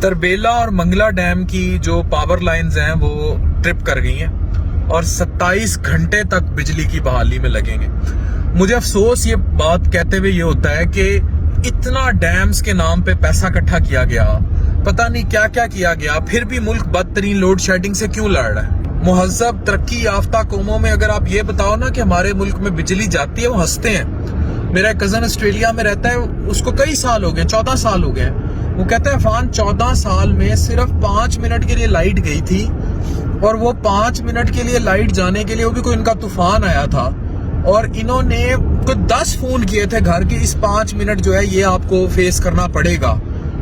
تربیلا اور منگلا ڈیم کی جو پاور لائنز ہیں وہ ٹرپ کر گئی ہیں اور 27 گھنٹے تک بجلی کی بحالی میں لگیں گے. مجھے افسوس یہ بات کہتے ہوئے یہ ہوتا ہے کہ اتنا ڈیمز کے نام پہ پیسہ اکٹھا کیا گیا، پتہ نہیں کیا کیا کیا گیا، پھر بھی ملک بدترین لوڈ شیڈنگ سے کیوں لڑ رہا ہے. مہذب ترقی یافتہ قوموں میں اگر آپ یہ بتاؤ نا کہ ہمارے ملک میں بجلی جاتی ہے، وہ ہنستے ہیں. میرا ایک کزن آسٹریلیا میں رہتا ہے، اس کو کئی سال ہو گئے، 14 سال ہو گئے. وہ کہتا ہے عرفان 14 سال میں صرف 5 منٹ کے لیے لائٹ گئی تھی، اور وہ 5 منٹ کے لیے لائٹ جانے کے لیے وہ بھی کوئی ان کا طوفان آیا تھا، اور انہوں نے کوئی 10 فون کیے تھے گھر کے، اس 5 منٹ جو ہے یہ آپ کو فیس کرنا پڑے گا،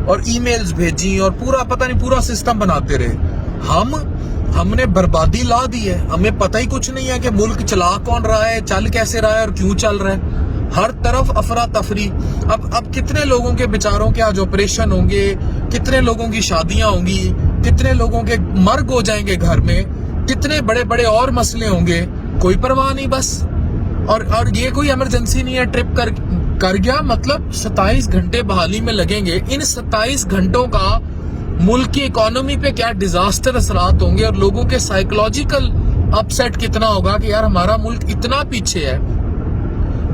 اور ای میلز بھیجی اور پورا پتہ نہیں پورا سسٹم بناتے رہے. ہم نے بربادی لا دی ہے. ہمیں پتہ ہی کچھ نہیں ہے کہ ملک چلا کون رہا ہے، چل کیسے رہا ہے اور کیوں چل رہا ہے. ہر طرف افراتفری. اب کتنے لوگوں کے بیچاروں کے آج آپریشن ہوں گے، کتنے لوگوں کی شادیاں ہوں گی، کتنے لوگوں کے مرگ ہو جائیں گے گھر میں، کتنے بڑے بڑے اور مسئلے ہوں گے، کوئی پرواہ نہیں بس. اور یہ کوئی ایمرجنسی نہیں ہے، ٹرپ کر گیا مطلب 27 گھنٹے بحالی میں لگیں گے. ان 27 گھنٹوں کا ملک کی اکانومی پہ کیا ڈیزاسٹر اثرات ہوں گے، اور لوگوں کے سائیکولوجیکل اپ سیٹ کتنا ہوگا کہ یار ہمارا ملک اتنا پیچھے ہے،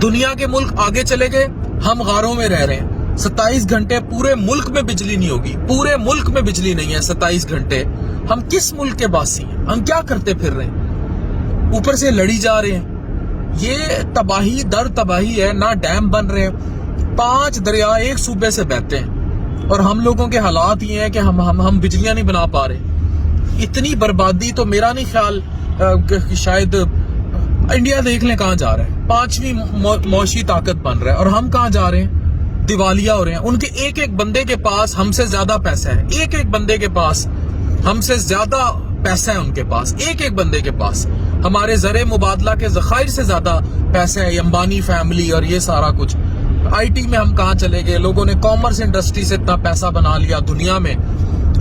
دنیا کے ملک آگے چلے گئے، ہم غاروں میں رہ رہے ہیں. 27 گھنٹے پورے ملک میں بجلی نہیں ہوگی، پورے ملک میں بجلی نہیں ہے 27 گھنٹے. ہم کس ملک کے باسی ہیں؟ ہم کیا کرتے پھر رہے ہیں؟ اوپر سے لڑی جا رہے ہیں. یہ تباہی در تباہی ہے. نہ ڈیم بن رہے ہیں، 5 دریا ایک صوبے سے بہتے ہیں، اور ہم لوگوں کے حالات یہ ہیں کہ ہم بجلیاں نہیں بنا پا رہے. اتنی بربادی تو میرا نہیں خیال کہ شاید انڈیا دیکھ لیں کہاں جا رہا ہے، 5ویں معاشی طاقت بن رہا ہے، اور ہم کہاں جا رہے ہیں؟ دیوالیہ ہو رہے ہیں. ان کے ایک ایک بندے کے پاس ہم سے زیادہ پیسہ ہے، ایک ایک بندے کے پاس ہم سے زیادہ پیسہ ہے، ان کے پاس ایک ایک بندے کے پاس ہمارے زر مبادلہ کے ذخائر سے زیادہ پیسہ ہے. امبانی فیملی اور یہ سارا کچھ. آئی ٹی میں ہم کہاں چلے گئے؟ لوگوں نے کامرس انڈسٹری سے اتنا پیسہ بنا لیا دنیا میں،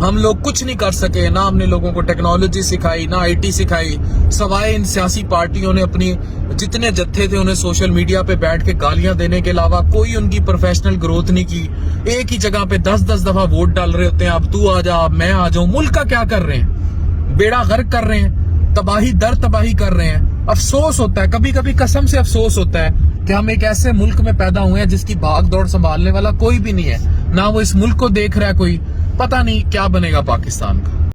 ہم لوگ کچھ نہیں کر سکے. نہ ہم نے لوگوں کو ٹیکنالوجی سکھائی، نہ آئی ٹی سکھائی، سوائے ان سیاسی پارٹیوں نے اپنی جتنے جتھے تھے انہیں سوشل میڈیا پہ بیٹھ کے گالیاں دینے کے علاوہ کوئی ان کی پروفیشنل گروتھ نہیں کی. ایک ہی جگہ پہ 10 دفعہ ووٹ ڈال رہے ہوتے ہیں، اب تو آ جا اب میں آ جاؤں. ملک کا کیا کر رہے ہیں؟ بیڑا غرق کر رہے ہیں، تباہی در تباہی کر رہے ہیں. افسوس ہوتا ہے کبھی کبھی، قسم سے افسوس ہوتا ہے کہ ہم ایک ایسے ملک میں پیدا ہوئے ہیں جس کی بھاگ دوڑ سنبھالنے والا کوئی بھی نہیں ہے. نہ وہ اس ملک کو دیکھ رہا ہے کوئی. پتہ نہیں کیا بنے گا پاکستان کا.